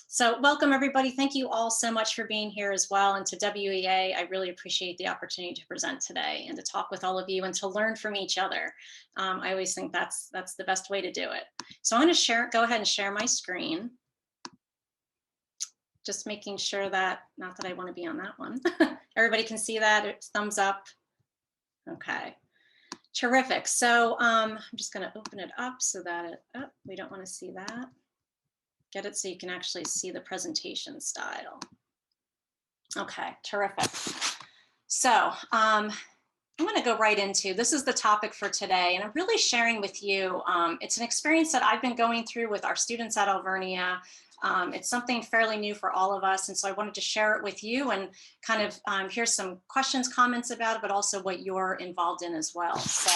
So welcome everybody. Thank you all so much for being here as well. And to WEA, I really appreciate the opportunity to present today and to talk with all of you and to learn from each other. I always think that's the best way to do it. So I'm going to go ahead and share my screen. Just making sure that, not that I want to be on that one. Everybody can see that, it's thumbs up. Okay, terrific. So I'm just going to open it up so that we don't want to see that. Get it so you can actually see the presentation style. Okay, terrific. So I'm going to go right into, this is the topic for today, and I'm really sharing with you, it's an experience that I've been going through with our students at Alvernia. It's something fairly new for all of us, and so I wanted to share it with you and kind of here's some questions, comments about it, but also what you're involved in as well. So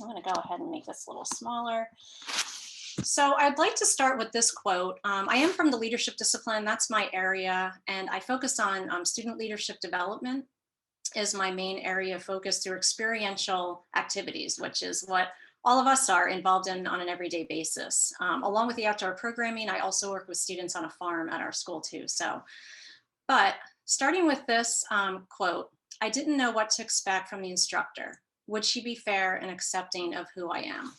I'm going to go ahead and make this a little smaller. So I'd like to start with this quote. I am from the leadership discipline, that's my area, and I focus on student leadership development is my main area of focus through experiential activities, which is what all of us are involved in on an everyday basis. Along with the outdoor programming, I also work with students on a farm at our school too. But starting with this quote, I didn't know what to expect from the instructor. Would she be fair and accepting of who I am?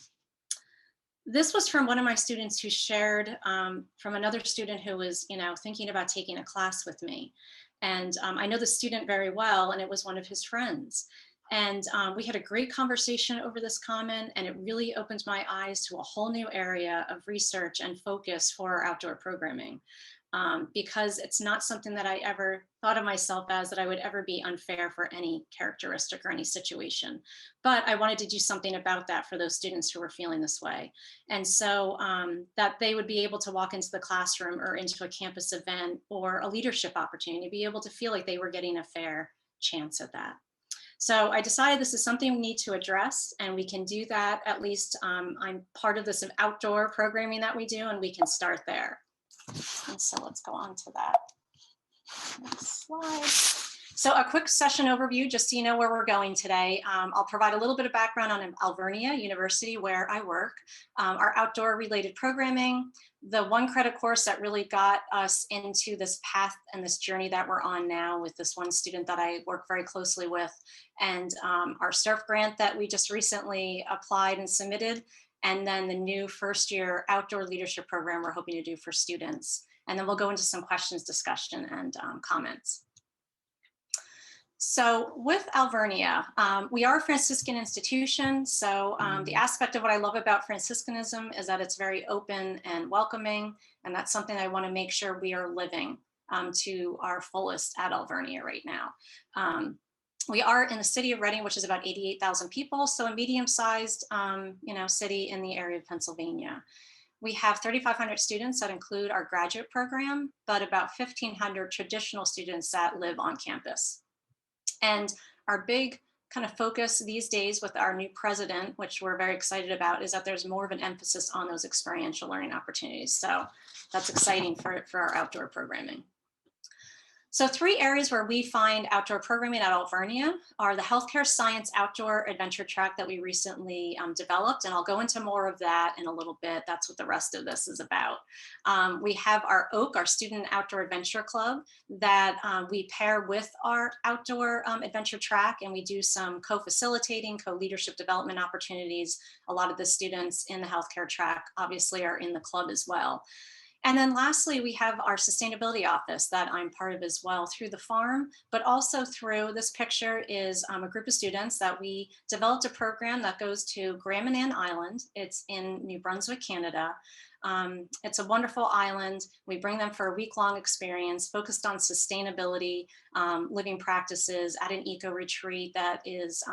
This was from one of my students who shared from another student who was, thinking about taking a class with me. And I know the student very well, and it was one of his friends. And we had a great conversation over this comment, and it really opened my eyes to a whole new area of research and focus for our outdoor programming. Because it's not something that I ever thought of myself as that I would ever be unfair for any characteristic or any situation. But I wanted to do something about that for those students who were feeling this way. And so that they would be able to walk into the classroom or into a campus event or a leadership opportunity, to be able to feel like they were getting a fair chance at that. So I decided this is something we need to address, and we can do that. At least I'm part of this outdoor programming that we do, and we can start there. And so let's go on to that next slide. So a quick session overview, just so you know where we're going today. I'll provide a little bit of background on Alvernia University, where I work, our outdoor related programming, the one credit course that really got us into this path and this journey that we're on now with this one student that I work very closely with, and our SURF grant that we just recently applied and submitted, and then the new first year outdoor leadership program we're hoping to do for students. And then we'll go into some questions, discussion, and comments. So with Alvernia, we are a Franciscan institution. So the aspect of what I love about Franciscanism is that it's very open and welcoming. And that's something I want to make sure we are living to our fullest at Alvernia right now. We are in the city of Reading, which is about 88,000 people, so a medium-sized, city in the area of Pennsylvania. We have 3,500 students that include our graduate program, but about 1,500 traditional students that live on campus. And our big kind of focus these days with our new president, which we're very excited about, is that there's more of an emphasis on those experiential learning opportunities. So that's exciting for our outdoor programming. So 3 areas where we find outdoor programming at Alvernia are the healthcare science outdoor adventure track that we recently developed, and I'll go into more of that in a little bit. That's what the rest of this is about. We have our OAK, our Student Outdoor Adventure Club, that we pair with our outdoor adventure track, and we do some co-facilitating, co-leadership development opportunities. A lot of the students in the healthcare track obviously are in the club as well. And then lastly, we have our sustainability office that I'm part of as well through the farm, but also through this picture is a group of students that we developed a program that goes to Grand Manan Island. It's in New Brunswick, Canada. It's a wonderful island. We bring them for a week-long experience focused on sustainability, living practices at an eco retreat that is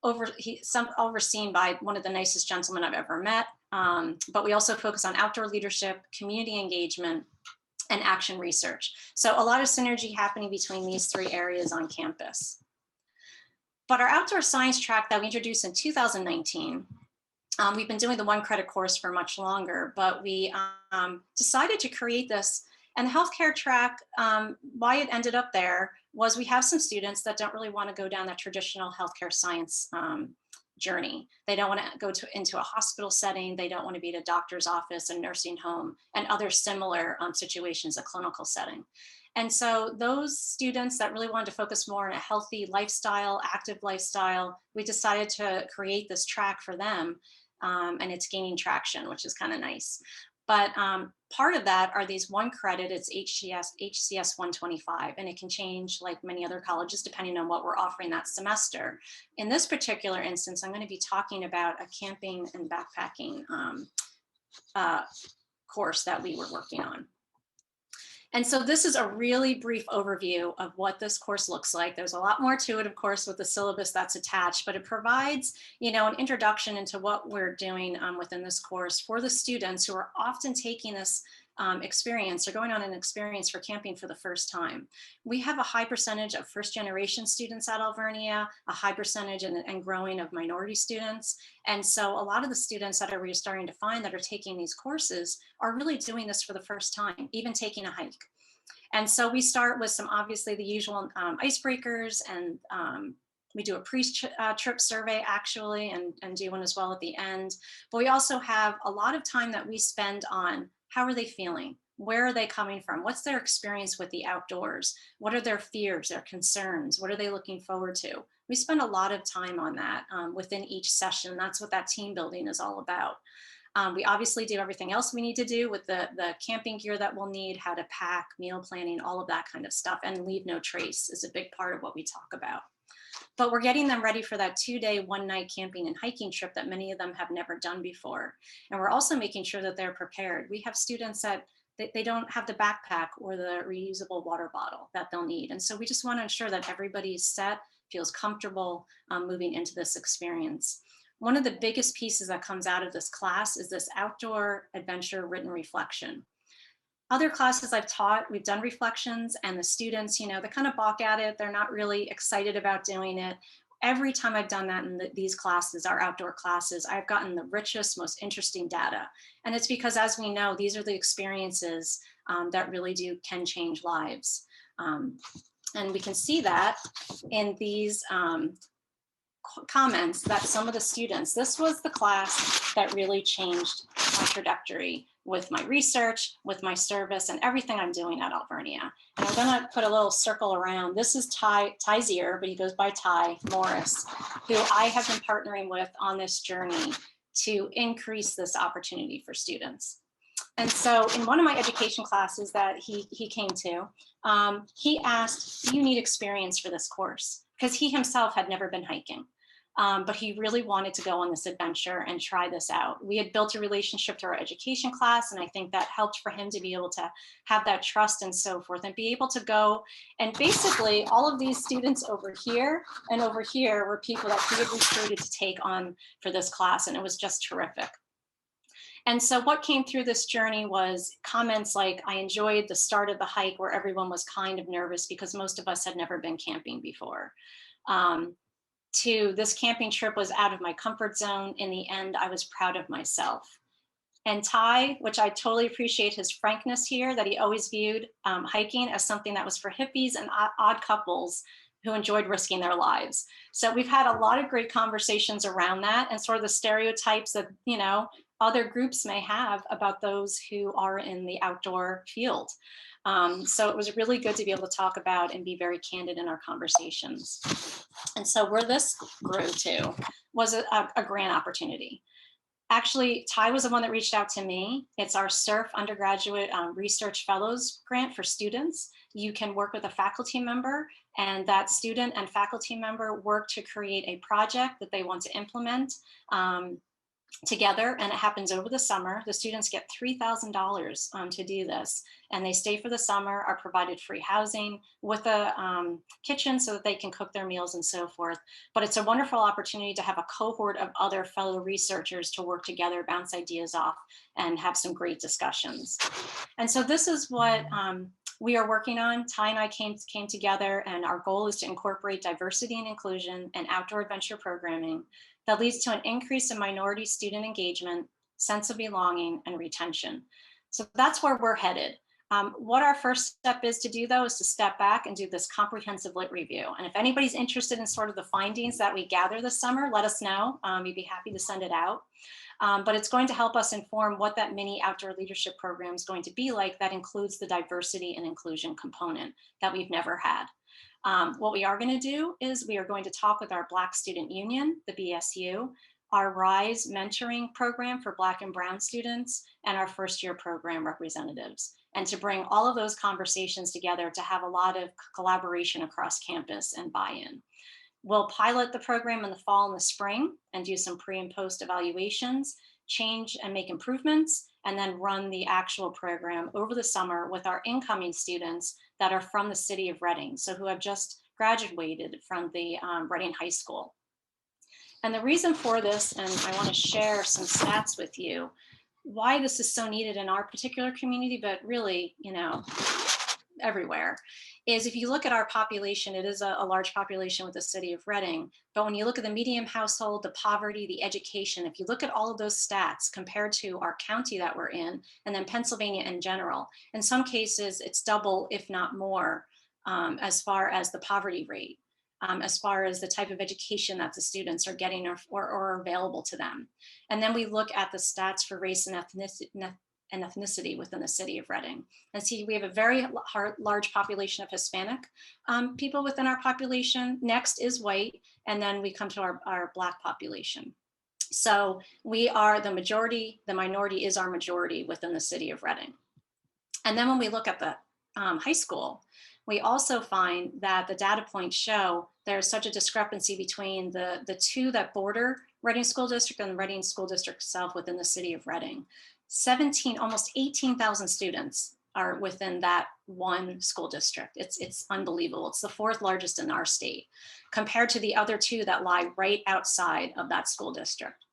overseen by one of the nicest gentlemen I've ever met. But we also focus on outdoor leadership, community engagement, and action research. So a lot of synergy happening between these 3 areas on campus. But our outdoor science track that we introduced in 2019, we've been doing the one credit course for much longer, but we decided to create this. And the healthcare track, why it ended up there was we have some students that don't really want to go down that traditional healthcare science journey. They don't want to go into a hospital setting. They don't want to be at a doctor's office, a nursing home, and other similar situations, a clinical setting. And so those students that really wanted to focus more on a healthy lifestyle, active lifestyle, we decided to create this track for them. And it's gaining traction, which is kind of nice. But part of that are these 1 credit, it's HCS 125, and it can change like many other colleges depending on what we're offering that semester. In this particular instance, I'm going to be talking about a camping and backpacking course that we were working on. And so this is a really brief overview of what this course looks like. There's a lot more to it, of course, with the syllabus that's attached, but it provides, an introduction into what we're doing within this course for the students who are often taking this experience or going on an experience for camping for the first time. We have a high percentage of first-generation students at Alvernia, a high percentage and growing of minority students. And so a lot of the students that we're starting to find that are taking these courses are really doing this for the first time, even taking a hike. And so we start with some, obviously, the usual icebreakers, and we do a pre-trip survey actually, and do one as well at the end. But we also have a lot of time that we spend on how are they feeling? Where are they coming from? What's their experience with the outdoors? What are their fears, their concerns? What are they looking forward to? We spend a lot of time on that within each session. That's what that team building is all about. We obviously do everything else we need to do with the camping gear that we'll need, how to pack, meal planning, all of that kind of stuff, and leave no trace is a big part of what we talk about. But we're getting them ready for that 2-day, 1-night camping and hiking trip that many of them have never done before. And we're also making sure that they're prepared. We have students that they don't have the backpack or the reusable water bottle that they'll need. And so we just want to ensure that everybody's set, feels comfortable moving into this experience. One of the biggest pieces that comes out of this class is this outdoor adventure written reflection. Other classes I've taught, we've done reflections, and the students, they kind of balk at it. They're not really excited about doing it. Every time I've done that in these classes, our outdoor classes, I've gotten the richest, most interesting data. And it's because, as we know, these are the experiences that really can change lives. And we can see that in these comments that some of the students, this was the class that really changed my trajectory with my research, with my service, and everything I'm doing at Alvernia. And I'm gonna put a little circle around. This is Ty Zier, but he goes by Ty Morris, who I have been partnering with on this journey to increase this opportunity for students. And so in one of my education classes that he came to, he asked, do you need experience for this course? Because he himself had never been hiking. But he really wanted to go on this adventure and try this out. We had built a relationship to our education class, and I think that helped for him to be able to have that trust and so forth, and be able to go. And basically, all of these students over here and over here were people that he had recruited to take on for this class, and it was just terrific. And so what came through this journey was comments like, I enjoyed the start of the hike where everyone was kind of nervous because most of us had never been camping before. To this camping trip was out of my comfort zone. In the end, I was proud of myself. And Ty, which I totally appreciate his frankness here, that he always viewed hiking as something that was for hippies and odd couples who enjoyed risking their lives. So we've had a lot of great conversations around that and sort of the stereotypes that, other groups may have about those who are in the outdoor field. So it was really good to be able to talk about and be very candid in our conversations. And so where this grew to was a grant opportunity. Actually, Ty was the one that reached out to me. It's our SURF Undergraduate Research Fellows Grant for students. You can work with a faculty member, and that student and faculty member work to create a project that they want to implement together, and it happens over the summer. The students get $3,000 to do this, and they stay for the summer, are provided free housing with a kitchen so that they can cook their meals and so forth. But it's a wonderful opportunity to have a cohort of other fellow researchers to work together, bounce ideas off, and have some great discussions. And so this is what we are working on. Ty and I came together, and our goal is to incorporate diversity and inclusion and outdoor adventure programming that leads to an increase in minority student engagement, sense of belonging, and retention. So that's where we're headed. What our first step is to do, though, is to step back and do this comprehensive lit review. And if anybody's interested in sort of the findings that we gather this summer, let us know. We'd be happy to send it out. But it's going to help us inform what that mini outdoor leadership program is going to be like that includes the diversity and inclusion component that we've never had. What we are going to do is we are going to talk with our Black Student Union, the BSU, our RISE mentoring program for Black and Brown students, and our first year program representatives, and to bring all of those conversations together to have a lot of collaboration across campus and buy-in. We'll pilot the program in the fall and the spring and do some pre and post evaluations, change and make improvements, and then run the actual program over the summer with our incoming students that are from the city of Reading, so who have just graduated from the Reading High School. And the reason for this, and I want to share some stats with you, why this is so needed in our particular community, but really, you know, everywhere, is if you look at our population, it is a large population with the city of Reading. But when you look at the median household, the poverty, the education, if you look at all of those stats compared to our county that we're in, and then Pennsylvania in general, in some cases, it's double, if not more, as far as the poverty rate. As far as the type of education that the students are getting or available to them. And then we look at the stats for race and ethnicity within the city of Reading. And see, we have a very large population of Hispanic people within our population. Next is white, and then we come to our Black population. So we are the majority, the minority is our majority within the city of Reading. And then when we look at the high school, we also find that the data points show there's such a discrepancy between the two that border Reading School District and the Reading School District itself within the city of Reading. 17, almost 18,000 students are within that one school district. It's unbelievable. It's the fourth largest in our state compared to the other two that lie right outside of that school district.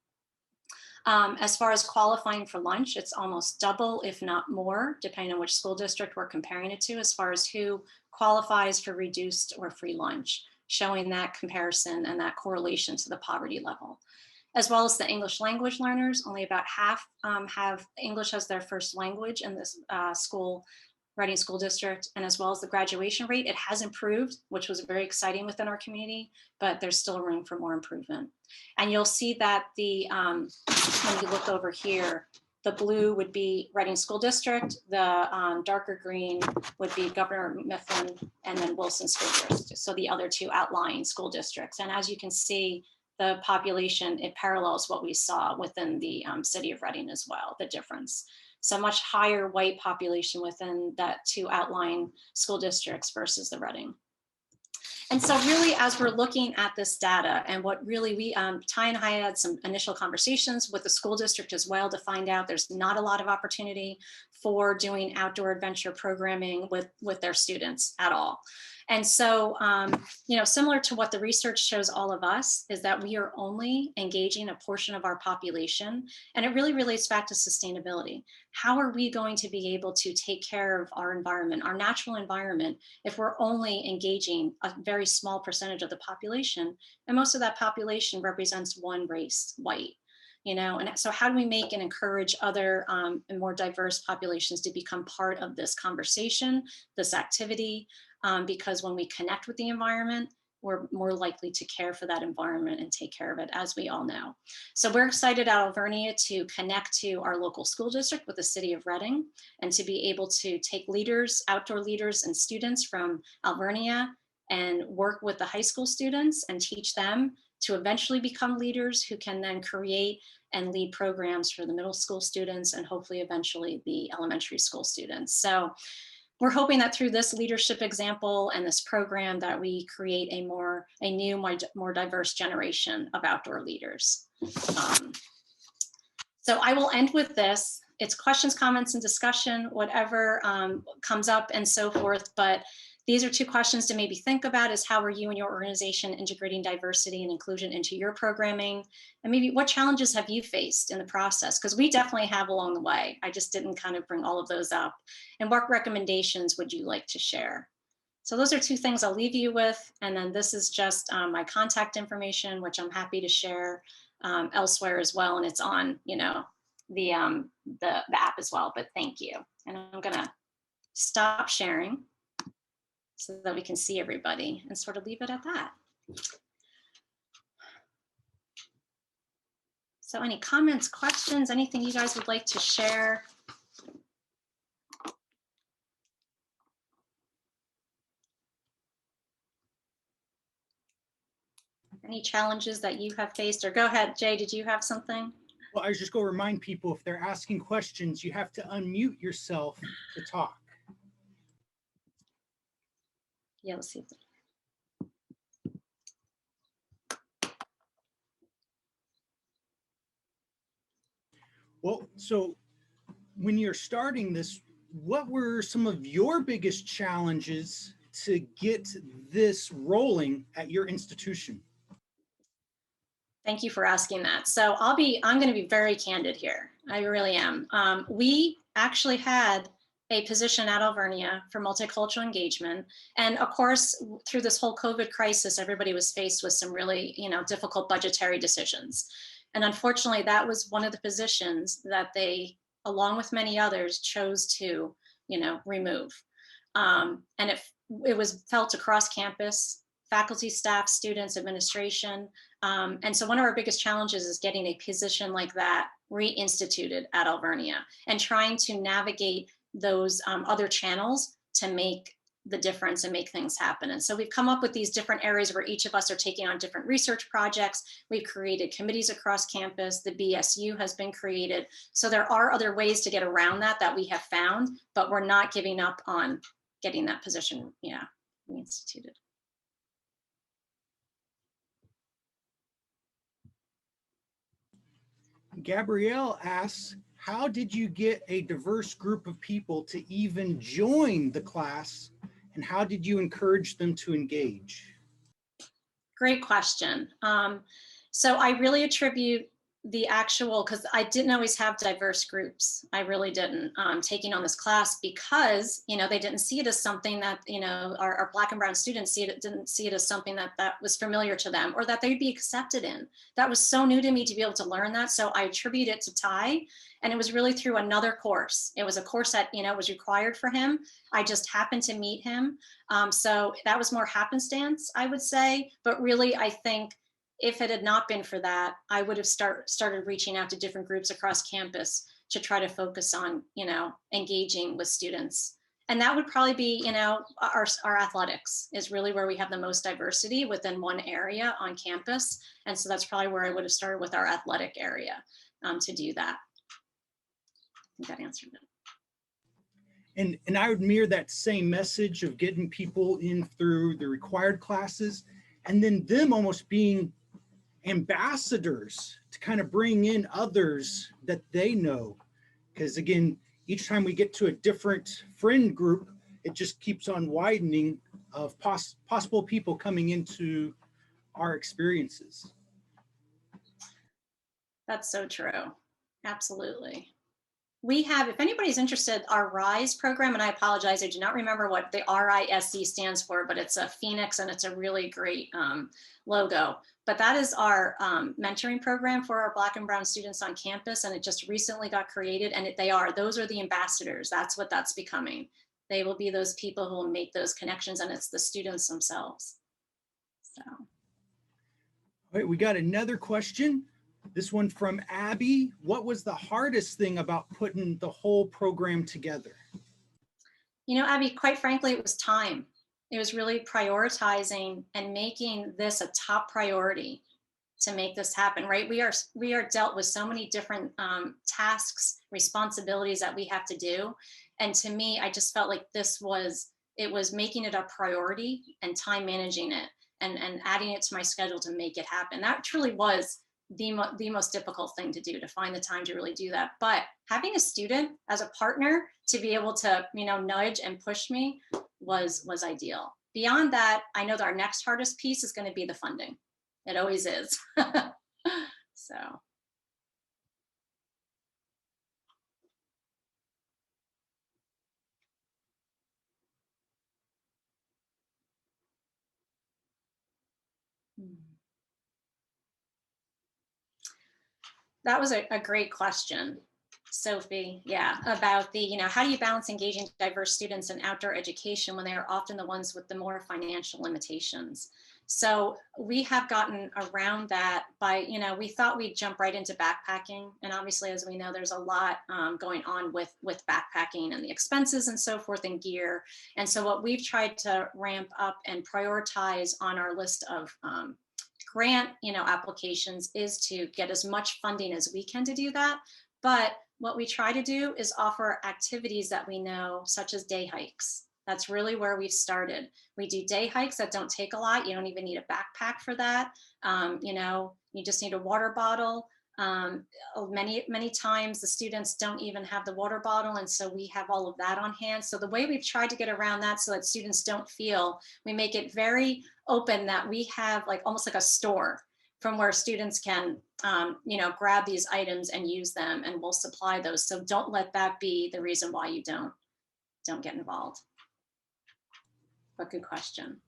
As far as qualifying for lunch, it's almost double, if not more, depending on which school district we're comparing it to, as far as who qualifies for reduced or free lunch, showing that comparison and that correlation to the poverty level. As well as the English language learners, only about half have English as their first language in this Reading School District, and as well as the graduation rate, it has improved, which was very exciting within our community, but there's still room for more improvement. And you'll see that when you look over here, the blue would be Reading School District, the darker green would be Governor Mifflin, and then Wilson School District. So the other two outlying school districts. And as you can see, the population, it parallels what we saw within the city of Reading as well, the difference. So much higher white population within that two outlying school districts versus the Reading. And so really, as we're looking at this data and what really we, Ty and I had some initial conversations with the school district as well to find out there's not a lot of opportunity for doing outdoor adventure programming with their students at all. And so, you know, similar to what the research shows all of us is that we are only engaging a portion of our population. And it really relates back to sustainability. How are we going to be able to take care of our environment, our natural environment, if we're only engaging a very small percentage of the population? And most of that population represents one race, white. You know, and so how do we make and encourage other and more diverse populations to become part of this conversation, this activity? Because when we connect with the environment, we're more likely to care for that environment and take care of it, as we all know. So we're excited at Alvernia to connect to our local school district with the city of Reading and to be able to take leaders, outdoor leaders and students from Alvernia and work with the high school students and teach them to eventually become leaders who can then create and lead programs for the middle school students and hopefully eventually the elementary school students. So we're hoping that through this leadership example and this program that we create a new, more diverse generation of outdoor leaders. So I will end with this. It's questions, comments, and discussion, whatever comes up and so forth. But these are two questions to maybe think about: is how are you and your organization integrating diversity and inclusion into your programming? And maybe what challenges have you faced in the process? Because we definitely have along the way. I just didn't kind of bring all of those up. And what recommendations would you like to share? So those are two things I'll leave you with. And then this is just my contact information, which I'm happy to share elsewhere as well. And it's on, you know, the app as well. But thank you. And I'm gonna stop sharing so that we can see everybody and sort of leave it at that. So any comments, questions, anything you guys would like to share? Any challenges that you have faced? Or go ahead, Jay, did you have something? Well, I was just going to remind people, if they're asking questions, you have to unmute yourself to talk. Yeah, let's see. Well, so when you're starting this, what were some of your biggest challenges to get this rolling at your institution? Thank you for asking that. So I'm going to be very candid here. I really am. We actually had a position at Alvernia for multicultural engagement. And of course, through this whole COVID crisis, everybody was faced with some really, difficult budgetary decisions. And unfortunately, that was one of the positions that they, along with many others, chose to, remove. And it was felt across campus, faculty, staff, students, administration. And so one of our biggest challenges is getting a position like that reinstituted at Alvernia and trying to navigate those other channels to make the difference and make things happen. And so we've come up with these different areas where each of us are taking on different research projects. We've created committees across campus. The BSU has been created. So there are other ways to get around that we have found, but we're not giving up on getting that position, reinstituted. Gabrielle asks, how did you get a diverse group of people to even join the class, and how did you encourage them to engage? Great question. So I really attribute the actual, because I didn't always have diverse groups. I really didn't, taking on this class because, they didn't see it as something that, our Black and Brown students didn't see it as something that was familiar to them or that they'd be accepted in. That was so new to me to be able to learn that. So I attribute it to Ty, and it was really through another course. It was a course that, was required for him. I just happened to meet him. So that was more happenstance, I would say. But really, I think if it had not been for that, I would have started reaching out to different groups across campus to try to focus on, engaging with students. And that would probably be, our athletics is really where we have the most diversity within one area on campus. And so that's probably where I would have started with our athletic area to do that. I think that answered it. And I would mirror that same message of getting people in through the required classes and then them almost being ambassadors to kind of bring in others that they know. Because again, each time we get to a different friend group, it just keeps on widening of possible people coming into our experiences. That's so true. Absolutely. We have, if anybody's interested, our RISE program, and I apologize, I do not remember what the RISE stands for, but it's a phoenix and it's a really great logo. But that is our mentoring program for our Black and Brown students on campus, and it just recently got created, and those are the ambassadors. That's what that's becoming. They will be those people who will make those connections, and it's the students themselves. So. All right, we got another question. This one from Abby. What was the hardest thing about putting the whole program together? Abby, quite frankly, it was time. It was really prioritizing and making this a top priority to make this happen, right? We are dealt with so many different tasks, responsibilities that we have to do. And to me, I just felt like it was making it a priority and time managing it and adding it to my schedule to make it happen. That truly was the most difficult thing to do, to find the time to really do that. But having a student as a partner to be able to, nudge and push me was ideal. Beyond that, I know that our next hardest piece is going to be the funding. It always is. So. That was a great question. Sophie, yeah, about the, how do you balance engaging diverse students in outdoor education when they are often the ones with the more financial limitations? So we have gotten around that by, we thought we'd jump right into backpacking. And obviously, as we know, there's a lot going on with backpacking and the expenses and so forth and gear. And so what we've tried to ramp up and prioritize on our list of grant, applications is to get as much funding as we can to do that. But what we try to do is offer activities that we know, such as day hikes. That's really where we've started. We do day hikes that don't take a lot. You don't even need a backpack for that. You just need a water bottle. Many times the students don't even have the water bottle. And so we have all of that on hand. So the way we've tried to get around that so that students don't feel, we make it very open that we have like almost like a store from where students can, grab these items and use them, and we'll supply those. So don't let that be the reason why you don't get involved. But good question.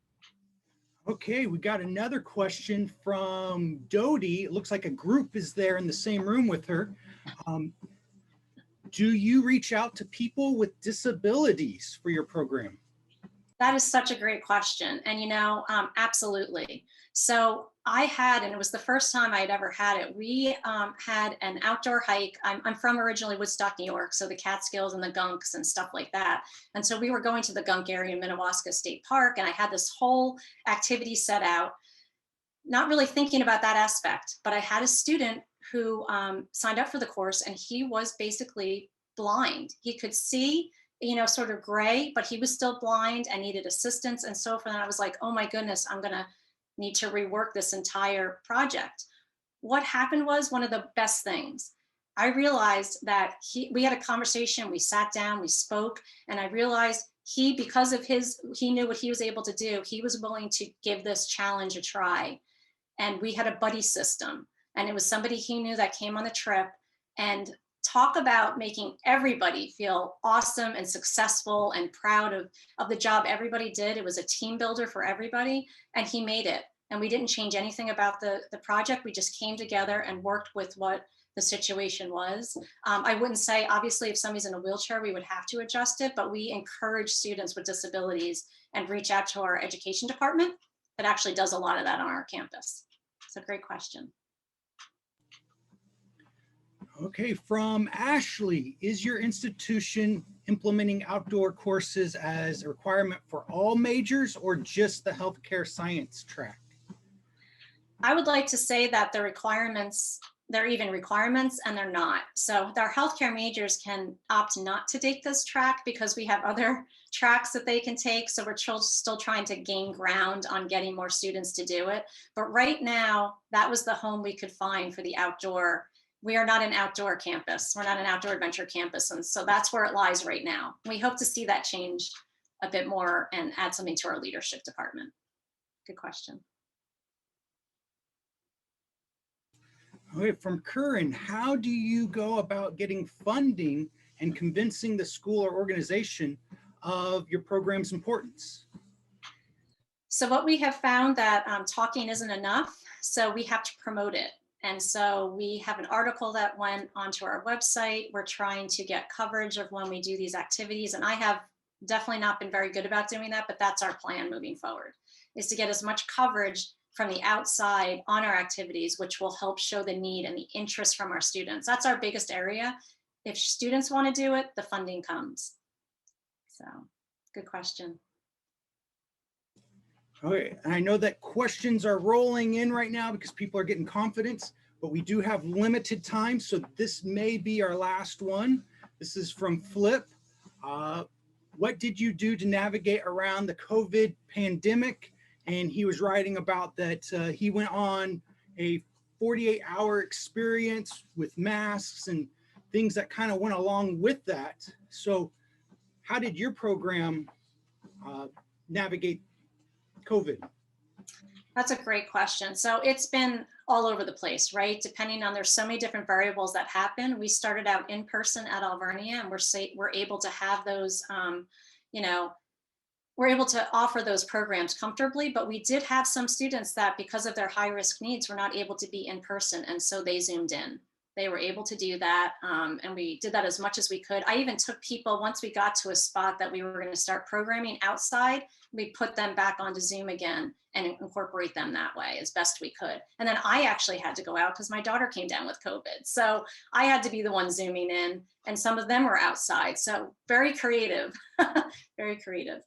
Okay, we got another question from Dodie. It looks like a group is there in the same room with her. Do you reach out to people with disabilities for your program? That is such a great question. And, absolutely. So I had, and it was the first time I had ever had it. We had an outdoor hike. I'm from originally Woodstock, New York. So the Catskills and the Gunks and stuff like that. And so we were going to the Gunk area in Minnewaska State Park. And I had this whole activity set out, not really thinking about that aspect. But I had a student who signed up for the course, and he was basically blind. He could see, sort of gray, but he was still blind and needed assistance and so forth. And I was like, oh my goodness, I'm going to need to rework this entire project. What happened was one of the best things. I realized that we had a conversation, we sat down, we spoke, and I realized because of he knew what he was able to do, he was willing to give this challenge a try. And we had a buddy system, and it was somebody he knew that came on the trip. And talk about making everybody feel awesome and successful and proud of the job everybody did. It was a team builder for everybody, and he made it. And we didn't change anything about the project. We just came together and worked with what the situation was. I wouldn't say, obviously, if somebody's in a wheelchair, we would have to adjust it, but we encourage students with disabilities and reach out to our education department that actually does a lot of that on our campus. It's a great question. Okay, from Ashley, is your institution implementing outdoor courses as a requirement for all majors or just the healthcare science track? I would like to say that they're even requirements, and they're not. So our healthcare majors can opt not to take this track because we have other tracks that they can take. So we're still trying to gain ground on getting more students to do it. But right now, that was the home we could find for the outdoor. We are not an outdoor campus. We're not an outdoor adventure campus. And so that's where it lies right now. We hope to see that change a bit more and add something to our leadership department. Good question. Okay, from Curran, how do you go about getting funding and convincing the school or organization of your program's importance? So what we have found that talking isn't enough. So we have to promote it. And so we have an article that went onto our website. We're trying to get coverage of when we do these activities. And I have definitely not been very good about doing that, but that's our plan moving forward, is to get as much coverage from the outside on our activities, which will help show the need and the interest from our students. That's our biggest area. If students want to do it, the funding comes. So good question. Okay, and I know that questions are rolling in right now because people are getting confidence, but we do have limited time. So this may be our last one. This is from Flip. What did you do to navigate around the COVID pandemic? And he was writing about that he went on a 48-hour experience with masks and things that kind of went along with that. So how did your program navigate COVID? That's a great question. So it's been all over the place, right? Depending on, there's so many different variables that happen. We started out in person at Alvernia, and we're able to have those, we're able to offer those programs comfortably, but we did have some students that, because of their high risk needs, were not able to be in person. And so they Zoomed in. they were able to do that. And we did that as much as we could. I even took people, once we got to a spot that we were going to start programming outside, we put them back onto Zoom again and incorporate them that way as best we could. And then I actually had to go out because my daughter came down with COVID. So I had to be the one Zooming in, and some of them were outside. So very creative, very creative.